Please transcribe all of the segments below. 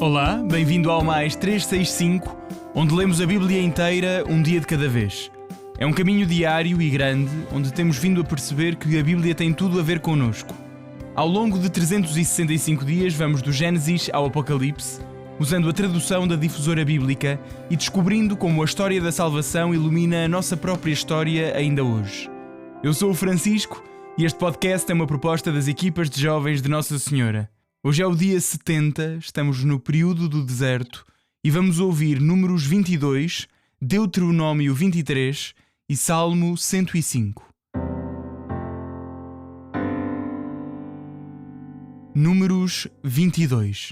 Olá, bem-vindo ao Mais 365, onde lemos a Bíblia inteira um dia de cada vez. É um caminho diário e grande, onde temos vindo a perceber que a Bíblia tem tudo a ver connosco. Ao longo de 365 dias vamos do Gênesis ao Apocalipse, usando a tradução da difusora bíblica e descobrindo como a história da salvação ilumina a nossa própria história ainda hoje. Eu sou o Francisco e este podcast é uma proposta das equipas de jovens de Nossa Senhora. Hoje é o dia 70, estamos no período do deserto e vamos ouvir Números 22, Deuteronômio 23 e Salmo 105. Números 22.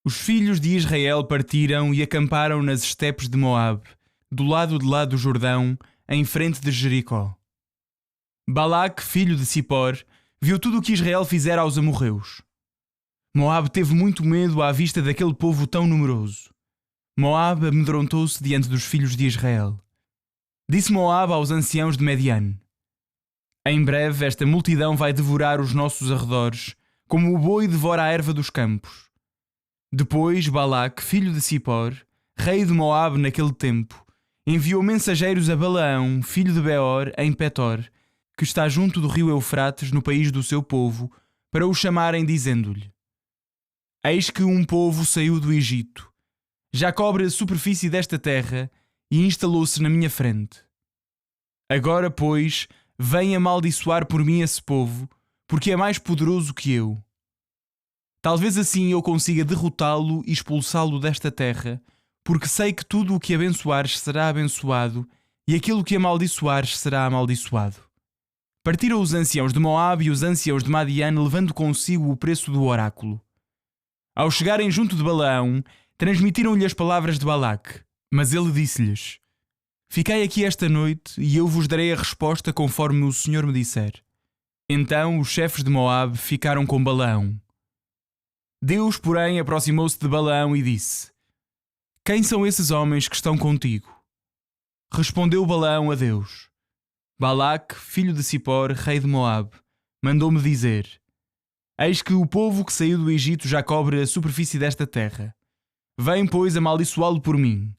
Os filhos de Israel partiram e acamparam nas estepes de Moabe, do lado de lá do Jordão, em frente de Jericó. Balaque, filho de Zippor, viu tudo o que Israel fizera aos amorreus. Moabe teve muito medo à vista daquele povo tão numeroso. Moabe amedrontou-se diante dos filhos de Israel. Disse Moabe aos anciãos de Mediane: em breve esta multidão vai devorar os nossos arredores, como o boi devora a erva dos campos. Depois Balaque, filho de Zippor, rei de Moabe naquele tempo, enviou mensageiros a Balaão, filho de Beor, em Petor, que está junto do rio Eufrates, no país do seu povo, para o chamarem, dizendo-lhe: eis que um povo saiu do Egito, já cobre a superfície desta terra e instalou-se na minha frente. Agora, pois, vem amaldiçoar por mim esse povo, porque é mais poderoso que eu. Talvez assim eu consiga derrotá-lo e expulsá-lo desta terra, porque sei que tudo o que abençoares será abençoado, e aquilo que amaldiçoares será amaldiçoado. Partiram os anciãos de Moabe e os anciãos de Madiane, levando consigo o preço do oráculo. Ao chegarem junto de Balaão, transmitiram-lhe as palavras de Balaque, mas ele disse-lhes: ficai aqui esta noite e eu vos darei a resposta conforme o Senhor me disser. Então os chefes de Moabe ficaram com Balaão. Deus, porém, aproximou-se de Balaão e disse: quem são esses homens que estão contigo? Respondeu Balaão a Deus: Balaque, filho de Zippor, rei de Moabe, mandou-me dizer: eis que o povo que saiu do Egito já cobre a superfície desta terra. Vem, pois, amaldiçoá-lo por mim.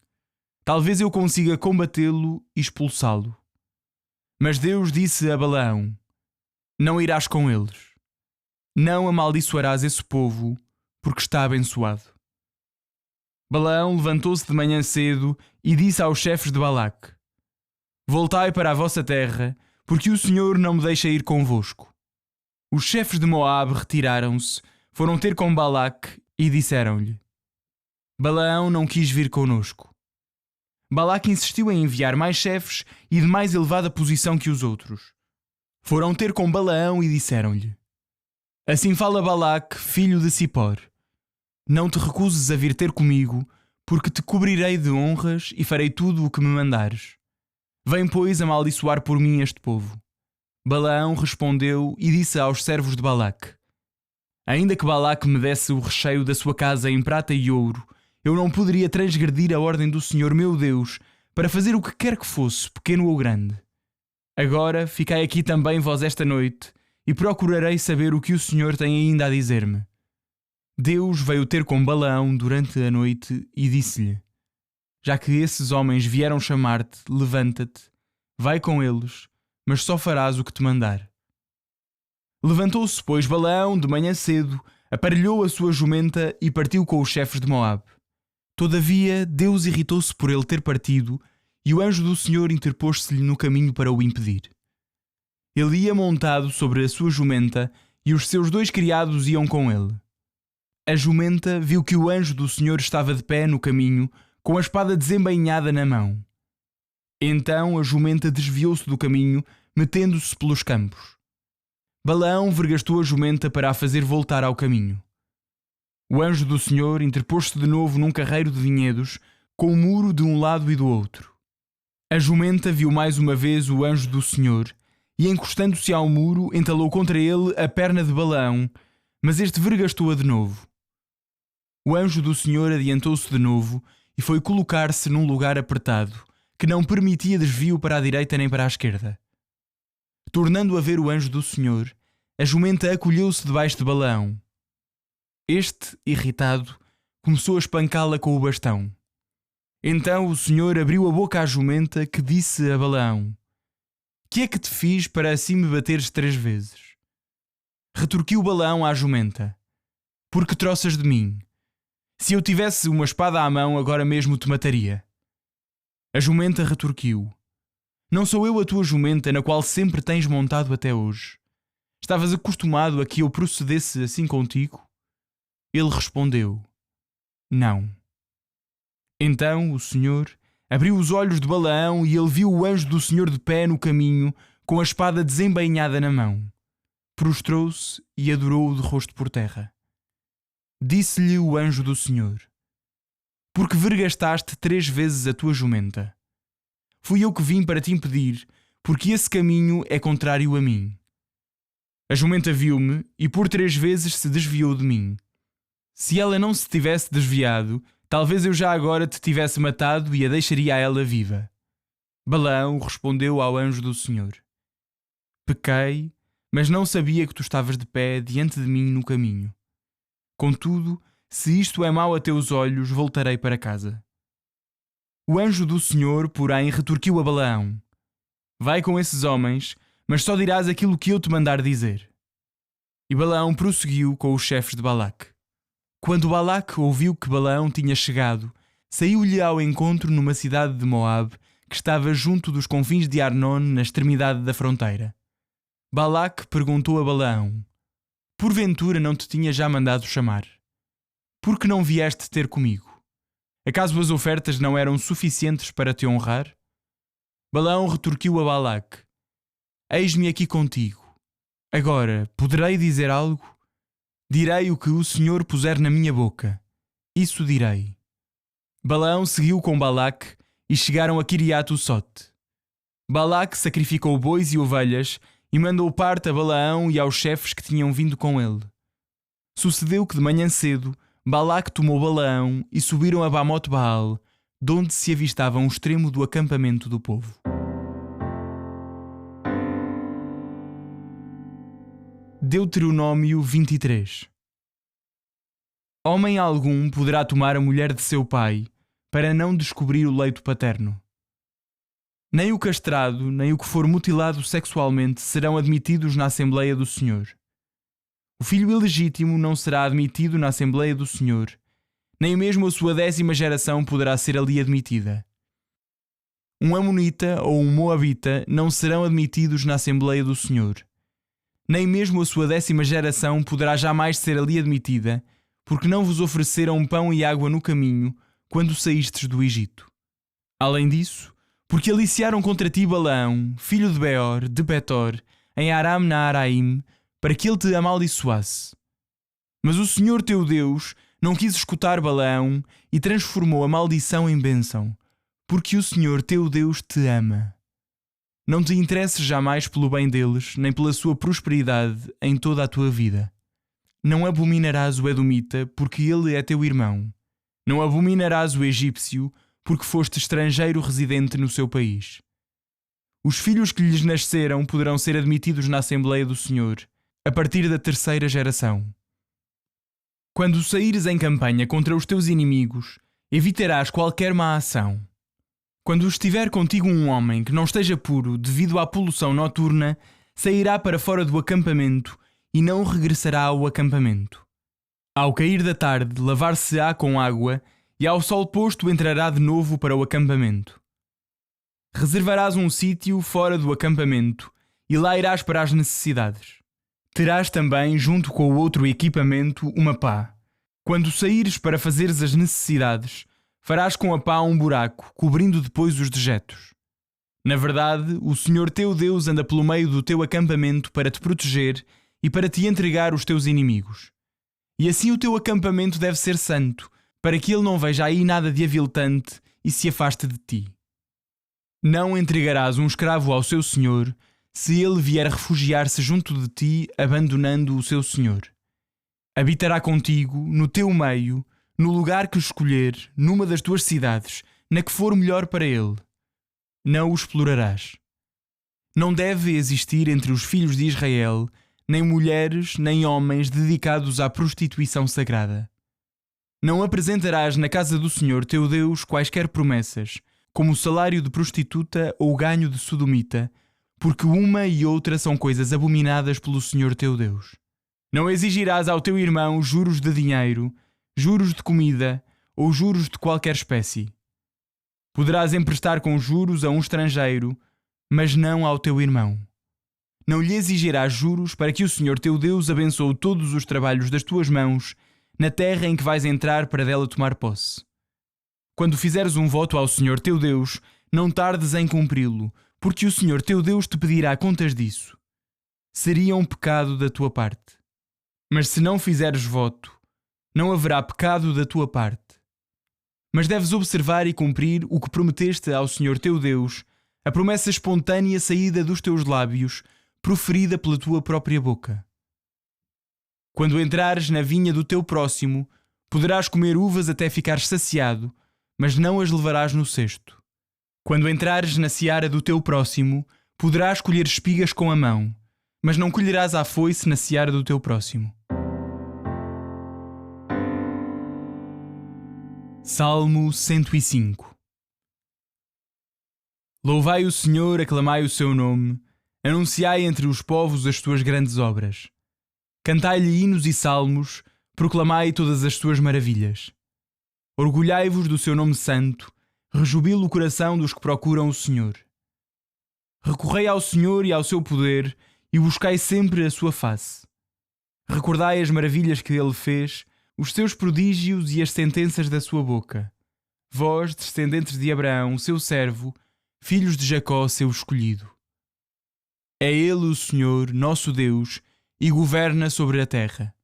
Talvez eu consiga combatê-lo e expulsá-lo. Mas Deus disse a Balaão: não irás com eles. Não amaldiçoarás esse povo, porque está abençoado. Balaão levantou-se de manhã cedo e disse aos chefes de Balaque: voltai para a vossa terra, porque o Senhor não me deixa ir convosco. Os chefes de Moabe retiraram-se, foram ter com Balaque e disseram-lhe: Balaão não quis vir conosco. Balaque insistiu em enviar mais chefes e de mais elevada posição que os outros. Foram ter com Balaão e disseram-lhe: assim fala Balaque, filho de Zippor: não te recuses a vir ter comigo, porque te cobrirei de honras e farei tudo o que me mandares. Vem, pois, amaldiçoar por mim este povo. Balaão respondeu e disse aos servos de Balaque: ainda que Balaque me desse o recheio da sua casa em prata e ouro, eu não poderia transgredir a ordem do Senhor meu Deus para fazer o que quer que fosse, pequeno ou grande. Agora ficai aqui também vós esta noite e procurarei saber o que o Senhor tem ainda a dizer-me. Deus veio ter com Balaão durante a noite e disse-lhe: já que esses homens vieram chamar-te, levanta-te, vai com eles, mas só farás o que te mandar. Levantou-se, pois, Balaão de manhã cedo, aparelhou a sua jumenta e partiu com os chefes de Moabe. Todavia, Deus irritou-se por ele ter partido, e o anjo do Senhor interpôs-se-lhe no caminho para o impedir. Ele ia montado sobre a sua jumenta, e os seus 2 criados iam com ele. A jumenta viu que o anjo do Senhor estava de pé no caminho, com a espada desembainhada na mão. Então a jumenta desviou-se do caminho, metendo-se pelos campos. Balaão vergastou a jumenta para a fazer voltar ao caminho. O anjo do Senhor interpôs-se de novo num carreiro de vinhedos, com o muro de um lado e do outro. A jumenta viu mais uma vez o anjo do Senhor, e encostando-se ao muro, entalou contra ele a perna de Balaão, mas este vergastou-a de novo. O anjo do Senhor adiantou-se de novo e foi colocar-se num lugar apertado, que não permitia desvio para a direita nem para a esquerda. Tornando a ver o anjo do Senhor, a jumenta acolheu-se debaixo de Balaão. Este, irritado, começou a espancá-la com o bastão. Então o Senhor abriu a boca à jumenta, que disse a Balaão: Que é que te fiz para assim me bateres 3 vezes? Retorquiu Balaão à jumenta: Porque troças de mim? Se eu tivesse uma espada à mão, agora mesmo te mataria. A jumenta retorquiu: Não sou eu a tua jumenta, na qual sempre tens montado até hoje? Estavas acostumado a que eu procedesse assim contigo? Ele respondeu: Não. Então o Senhor abriu os olhos de Balaão e ele viu o anjo do Senhor de pé no caminho, com a espada desembainhada na mão. Prostrou-se e adorou-o de rosto por terra. Disse-lhe o anjo do Senhor: Porque vergastaste 3 vezes a tua jumenta? Fui eu que vim para te impedir, porque esse caminho é contrário a mim. A jumenta viu-me e por 3 vezes se desviou de mim. Se ela não se tivesse desviado, talvez eu já agora te tivesse matado e a deixaria a ela viva. Balaão respondeu ao anjo do Senhor: Pequei, mas não sabia que tu estavas de pé diante de mim no caminho. Contudo, se isto é mau a teus olhos, voltarei para casa. O anjo do Senhor, porém, retorquiu a Balaão: Vai com esses homens, mas só dirás aquilo que eu te mandar dizer. E Balaão prosseguiu com os chefes de Balaque. Quando Balaque ouviu que Balaão tinha chegado, saiu-lhe ao encontro numa cidade de Moabe, que estava junto dos confins de Arnon, na extremidade da fronteira. Balaque perguntou a Balaão: Porventura não te tinha já mandado chamar? Por que não vieste ter comigo? Acaso as ofertas não eram suficientes para te honrar? Balaão retorquiu a Balaque: Eis-me aqui contigo. Agora, poderei dizer algo? Direi o que o Senhor puser na minha boca. Isso direi. Balaão seguiu com Balaque e chegaram a Quiriate-Huçote. Balaque sacrificou bois e ovelhas e mandou parte a Balaão e aos chefes que tinham vindo com ele. Sucedeu que de manhã cedo Balaque tomou Balaão e subiram a Bamote-Baal, de onde se avistava um extremo do acampamento do povo. Deuteronômio 23. Homem algum poderá tomar a mulher de seu pai, para não descobrir o leito paterno. Nem o castrado, nem o que for mutilado sexualmente serão admitidos na Assembleia do Senhor. O filho ilegítimo não será admitido na Assembleia do Senhor, nem mesmo a sua 10ª geração poderá ser ali admitida. Um amonita ou um moabita não serão admitidos na Assembleia do Senhor. Nem mesmo a sua 10ª geração poderá jamais ser ali admitida, porque não vos ofereceram pão e água no caminho, quando saístes do Egito. Além disso, porque aliciaram contra ti Balaão, filho de Beor, de Petor, em Aram-Naaraim, para que ele te amaldiçoasse. Mas o Senhor teu Deus não quis escutar Balaão e transformou a maldição em bênção, porque o Senhor teu Deus te ama. Não te interesses jamais pelo bem deles, nem pela sua prosperidade em toda a tua vida. Não abominarás o Edomita, porque ele é teu irmão. Não abominarás o egípcio, porque foste estrangeiro residente no seu país. Os filhos que lhes nasceram poderão ser admitidos na Assembleia do Senhor, a partir da 3ª geração. Quando saíres em campanha contra os teus inimigos, evitarás qualquer má ação. Quando estiver contigo um homem que não esteja puro devido à poluição noturna, sairá para fora do acampamento e não regressará ao acampamento. Ao cair da tarde, lavar-se-á com água e ao sol posto entrará de novo para o acampamento. Reservarás um sítio fora do acampamento e lá irás para as necessidades. Terás também, junto com o outro equipamento, uma pá. Quando saíres para fazeres as necessidades, farás com a pá um buraco, cobrindo depois os dejetos. Na verdade, o Senhor teu Deus anda pelo meio do teu acampamento para te proteger e para te entregar os teus inimigos. E assim o teu acampamento deve ser santo, para que ele não veja aí nada de aviltante e se afaste de ti. Não entregarás um escravo ao seu senhor, se ele vier refugiar-se junto de ti, abandonando o seu senhor. Habitará contigo, no teu meio, no lugar que escolher, numa das tuas cidades, na que for melhor para ele. Não o explorarás. Não deve existir entre os filhos de Israel nem mulheres, nem homens dedicados à prostituição sagrada. Não apresentarás na casa do Senhor teu Deus quaisquer promessas, como o salário de prostituta ou o ganho de sodomita, porque uma e outra são coisas abominadas pelo Senhor teu Deus. Não exigirás ao teu irmão juros de dinheiro, juros de comida ou juros de qualquer espécie. Poderás emprestar com juros a um estrangeiro, mas não ao teu irmão. Não lhe exigirás juros para que o Senhor teu Deus abençoe todos os trabalhos das tuas mãos na terra em que vais entrar para dela tomar posse. Quando fizeres um voto ao Senhor teu Deus, não tardes em cumpri-lo, porque o Senhor teu Deus te pedirá contas disso. Seria um pecado da tua parte. Mas se não fizeres voto, não haverá pecado da tua parte. Mas deves observar e cumprir o que prometeste ao Senhor teu Deus, a promessa espontânea saída dos teus lábios, proferida pela tua própria boca. Quando entrares na vinha do teu próximo, poderás comer uvas até ficares saciado, mas não as levarás no cesto. Quando entrares na seara do teu próximo, poderás colher espigas com a mão, mas não colherás a foice na seara do teu próximo. Salmo 105. Louvai o Senhor, aclamai o seu nome, anunciai entre os povos as suas grandes obras. Cantai-lhe hinos e salmos, proclamai todas as suas maravilhas. Orgulhai-vos do seu nome santo, rejubile o coração dos que procuram o Senhor. Recorrei ao Senhor e ao seu poder, e buscai sempre a sua face. Recordai as maravilhas que ele fez, os seus prodígios e as sentenças da sua boca. Vós, descendentes de Abraão, seu servo, filhos de Jacó, seu escolhido. É ele o Senhor, nosso Deus, e governa sobre a terra.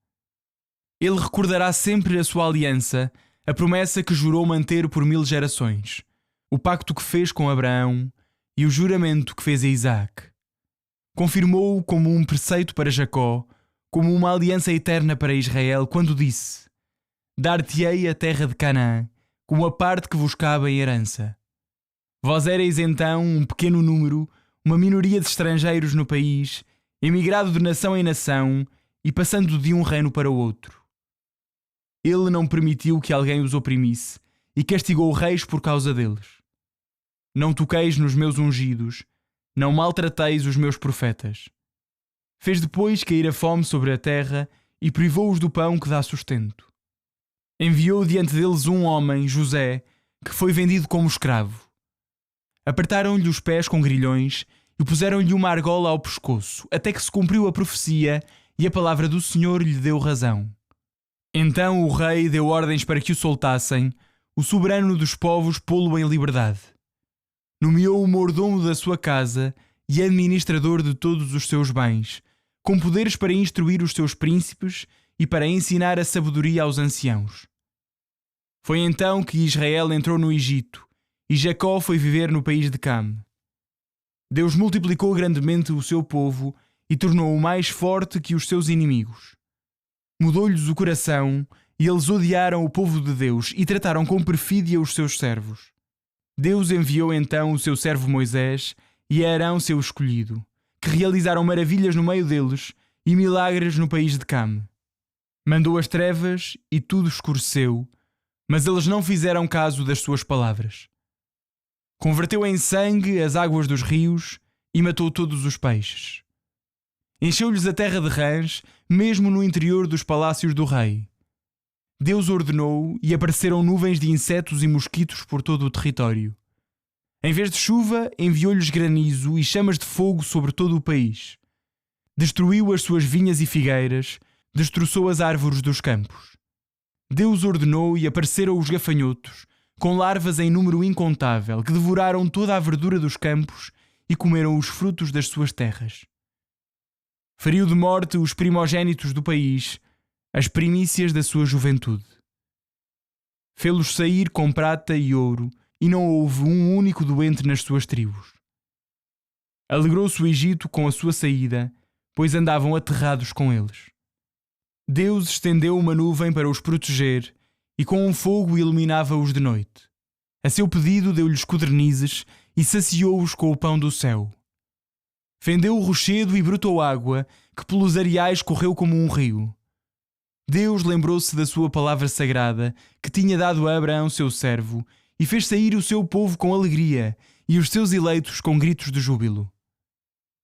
Ele recordará sempre a sua aliança, a promessa que jurou manter por 1000 gerações, o pacto que fez com Abraão e o juramento que fez a Isaque. Confirmou-o como um preceito para Jacó, como uma aliança eterna para Israel, quando disse: Dar-te-ei a terra de Canaã, como a parte que vos cabe em herança. Vós éreis então um pequeno número, uma minoria de estrangeiros no país, emigrado de nação em nação e passando de um reino para o outro. Ele não permitiu que alguém os oprimisse e castigou reis por causa deles. Não toqueis nos meus ungidos, não maltrateis os meus profetas. Fez depois cair a fome sobre a terra e privou-os do pão que dá sustento. Enviou diante deles um homem, José, que foi vendido como escravo. Apertaram-lhe os pés com grilhões e puseram-lhe uma argola ao pescoço, até que se cumpriu a profecia e a palavra do Senhor lhe deu razão. Então o rei deu ordens para que o soltassem, o soberano dos povos pô-lo em liberdade. Nomeou o mordomo da sua casa e administrador de todos os seus bens, com poderes para instruir os seus príncipes e para ensinar a sabedoria aos anciãos. Foi então que Israel entrou no Egito e Jacó foi viver no país de Cam. Deus multiplicou grandemente o seu povo e tornou-o mais forte que os seus inimigos. Mudou-lhes o coração e eles odiaram o povo de Deus e trataram com perfídia os seus servos. Deus enviou então o seu servo Moisés e Arão seu escolhido, que realizaram maravilhas no meio deles e milagres no país de Cam. Mandou as trevas e tudo escureceu, mas eles não fizeram caso das suas palavras. Converteu em sangue as águas dos rios e matou todos os peixes. Encheu-lhes a terra de rãs, mesmo no interior dos palácios do rei. Deus ordenou e apareceram nuvens de insetos e mosquitos por todo o território. Em vez de chuva, enviou-lhes granizo e chamas de fogo sobre todo o país. Destruiu as suas vinhas e figueiras, destroçou as árvores dos campos. Deus ordenou e apareceram os gafanhotos, com larvas em número incontável, que devoraram toda a verdura dos campos e comeram os frutos das suas terras. Feriu de morte os primogênitos do país, as primícias da sua juventude. Fê-los sair com prata e ouro, e não houve um único doente nas suas tribos. Alegrou-se o Egito com a sua saída, pois andavam aterrados com eles. Deus estendeu uma nuvem para os proteger, e com um fogo iluminava-os de noite. A seu pedido deu-lhes codornizes e saciou-os com o pão do céu. Fendeu o rochedo e brotou água, que pelos areais correu como um rio. Deus lembrou-se da sua palavra sagrada, que tinha dado a Abraão, seu servo, e fez sair o seu povo com alegria e os seus eleitos com gritos de júbilo.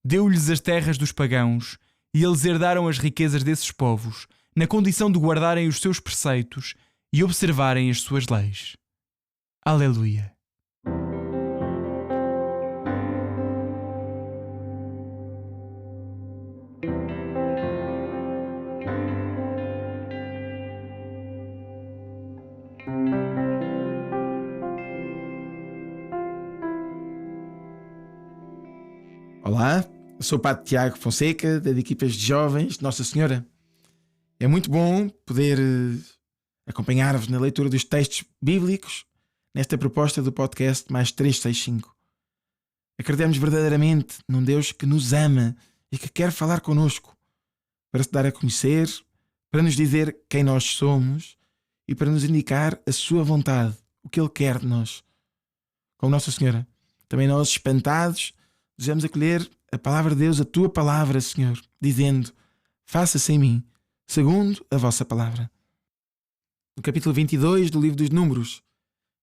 Deu-lhes as terras dos pagãos, e eles herdaram as riquezas desses povos, na condição de guardarem os seus preceitos e observarem as suas leis. Aleluia! Olá, eu sou o Padre Tiago Fonseca, das equipas de jovens de Nossa Senhora. É muito bom poder acompanhar-vos na leitura dos textos bíblicos nesta proposta do podcast Mais 365. Acreditamos verdadeiramente num Deus que nos ama e que quer falar connosco para se dar a conhecer, para nos dizer quem nós somos e para nos indicar a sua vontade, o que Ele quer de nós. Como Nossa Senhora, também nós, espantados, desejamos acolher a palavra de Deus, a tua palavra, Senhor, dizendo: faça-se em mim, segundo a vossa palavra. No capítulo 22 do livro dos Números,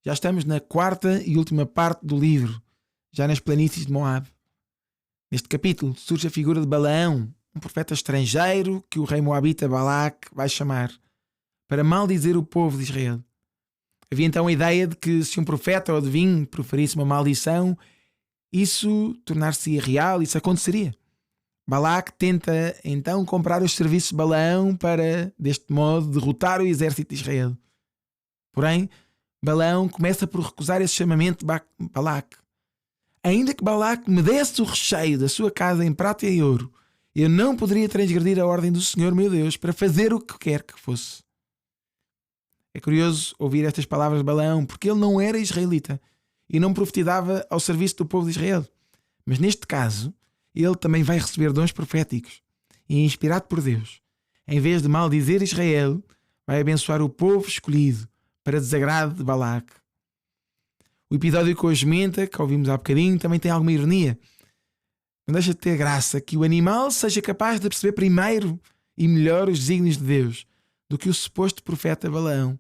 já estamos na quarta e última parte do livro, já nas planícies de Moab. Neste capítulo surge a figura de Balaão, um profeta estrangeiro que o rei moabita Balac vai chamar para maldizer o povo de Israel. Havia então a ideia de que se um profeta ou adivinho proferisse uma maldição, isso tornar-se real, isso aconteceria. Balac tenta então comprar os serviços de Balaão para, deste modo, derrotar o exército de Israel. Porém, Balaão começa por recusar esse chamamento de Balac. Ainda que Balac me desse o recheio da sua casa em prata e ouro, eu não poderia transgredir a ordem do Senhor meu Deus para fazer o que quer que fosse. É curioso ouvir estas palavras de Balaão, porque ele não era israelita e não profetizava ao serviço do povo de Israel. Mas neste caso, ele também vai receber dons proféticos e, inspirado por Deus, em vez de maldizer Israel, vai abençoar o povo escolhido para desagrado de Balac. O episódio com a jumenta, que ouvimos há bocadinho, também tem alguma ironia. Não deixa de ter graça que o animal seja capaz de perceber primeiro e melhor os desígnios de Deus do que o suposto profeta Balaão.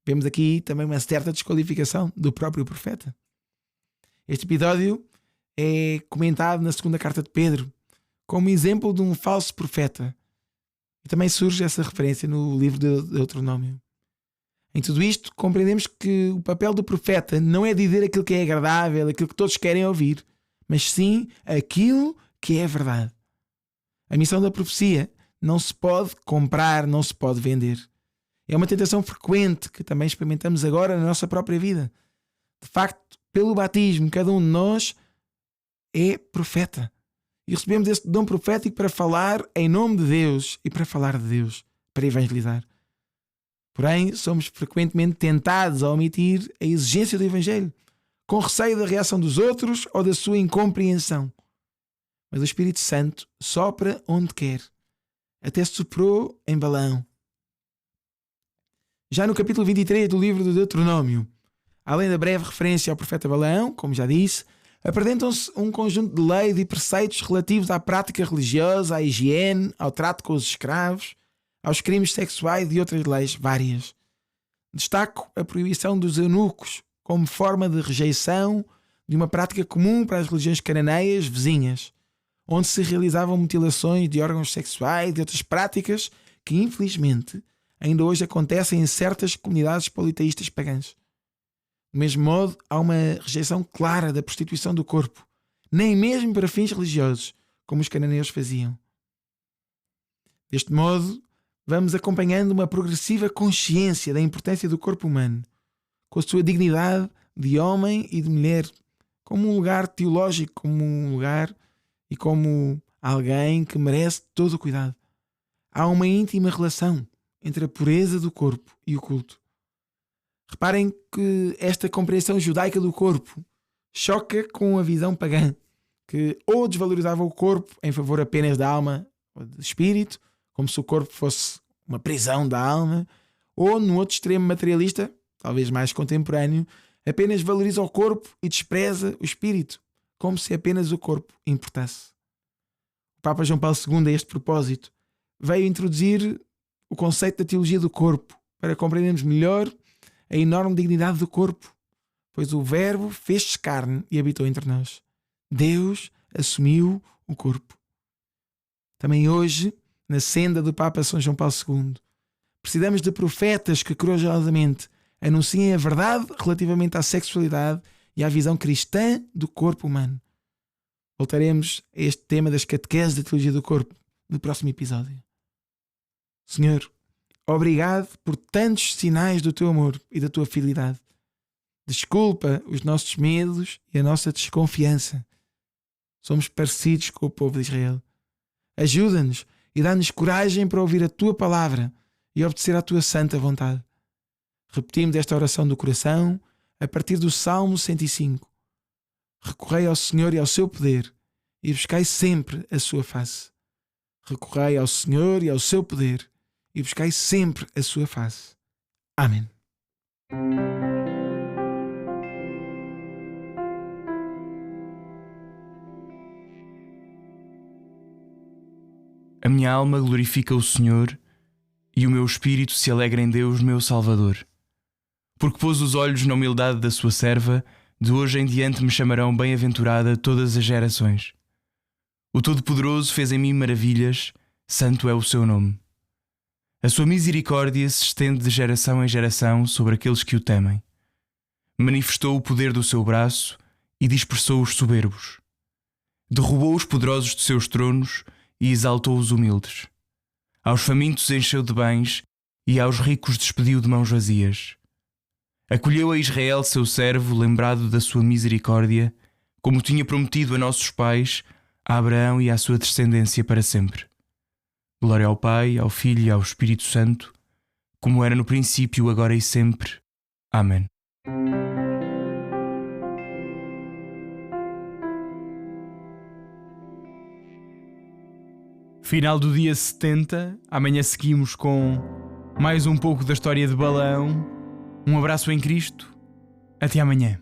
Vemos aqui também uma certa desqualificação do próprio profeta. Este episódio é comentado na segunda carta de Pedro como exemplo de um falso profeta. E também surge essa referência no livro de Deuteronômio. Em tudo isto, compreendemos que o papel do profeta não é dizer aquilo que é agradável, aquilo que todos querem ouvir, mas sim aquilo que é verdade. A missão da profecia não se pode comprar, não se pode vender. É uma tentação frequente que também experimentamos agora na nossa própria vida. De facto, pelo batismo, cada um de nós é profeta. E recebemos esse dom profético para falar em nome de Deus e para falar de Deus, para evangelizar. Porém, somos frequentemente tentados a omitir a exigência do Evangelho, com receio da reação dos outros ou da sua incompreensão. Mas o Espírito Santo sopra onde quer. Até soprou em Balaão. Já no capítulo 23 do livro do Deuteronômio, além da breve referência ao profeta Balaão, como já disse, apresentam-se um conjunto de leis e preceitos relativos à prática religiosa, à higiene, ao trato com os escravos, aos crimes sexuais e outras leis várias. Destaco a proibição dos eunucos como forma de rejeição de uma prática comum para as religiões cananeias vizinhas, onde se realizavam mutilações de órgãos sexuais e outras práticas que, infelizmente, ainda hoje acontecem em certas comunidades politeístas pagãs. Do mesmo modo, há uma rejeição clara da prostituição do corpo, nem mesmo para fins religiosos, como os cananeus faziam. Deste modo, vamos acompanhando uma progressiva consciência da importância do corpo humano, com a sua dignidade de homem e de mulher, como um lugar teológico, como um lugar e como alguém que merece todo o cuidado. Há uma íntima relação entre a pureza do corpo e o culto. Reparem que esta compreensão judaica do corpo choca com a visão pagã, que ou desvalorizava o corpo em favor apenas da alma ou do espírito, como se o corpo fosse uma prisão da alma, ou no outro extremo materialista, talvez mais contemporâneo, apenas valoriza o corpo e despreza o espírito, como se apenas o corpo importasse. O Papa João Paulo II, a este propósito, veio introduzir o conceito da teologia do corpo para compreendermos melhor a enorme dignidade do corpo, pois o Verbo fez-se carne e habitou entre nós. Deus assumiu o corpo. Também hoje, na senda do Papa São João Paulo II, precisamos de profetas que corajosamente anunciem a verdade relativamente à sexualidade e à visão cristã do corpo humano. Voltaremos a este tema das catequeses da teologia do corpo no próximo episódio. Senhor, obrigado por tantos sinais do teu amor e da tua fidelidade. Desculpa os nossos medos e a nossa desconfiança. Somos parecidos com o povo de Israel. Ajuda-nos e dá-nos coragem para ouvir a tua palavra e obedecer à tua santa vontade. Repetimos esta oração do coração a partir do Salmo 105. Recorrei ao Senhor e ao seu poder e buscai sempre a sua face. Recorrei ao Senhor e ao seu poder e buscai sempre a sua face. Amém. A minha alma glorifica o Senhor e o meu espírito se alegra em Deus, meu Salvador. Porque pôs os olhos na humildade da sua serva, de hoje em diante me chamarão bem-aventurada todas as gerações. O Todo-Poderoso fez em mim maravilhas, santo é o seu nome. A sua misericórdia se estende de geração em geração sobre aqueles que o temem. Manifestou o poder do seu braço e dispersou os soberbos. Derrubou os poderosos de seus tronos e exaltou os humildes. Aos famintos encheu de bens e aos ricos despediu de mãos vazias. Acolheu a Israel, seu servo, lembrado da sua misericórdia, como tinha prometido a nossos pais, a Abraão e à sua descendência para sempre. Glória ao Pai, ao Filho e ao Espírito Santo, como era no princípio, agora e sempre. Amém. Final do dia 70, amanhã seguimos com mais um pouco da história de Balaão. Um abraço em Cristo, até amanhã.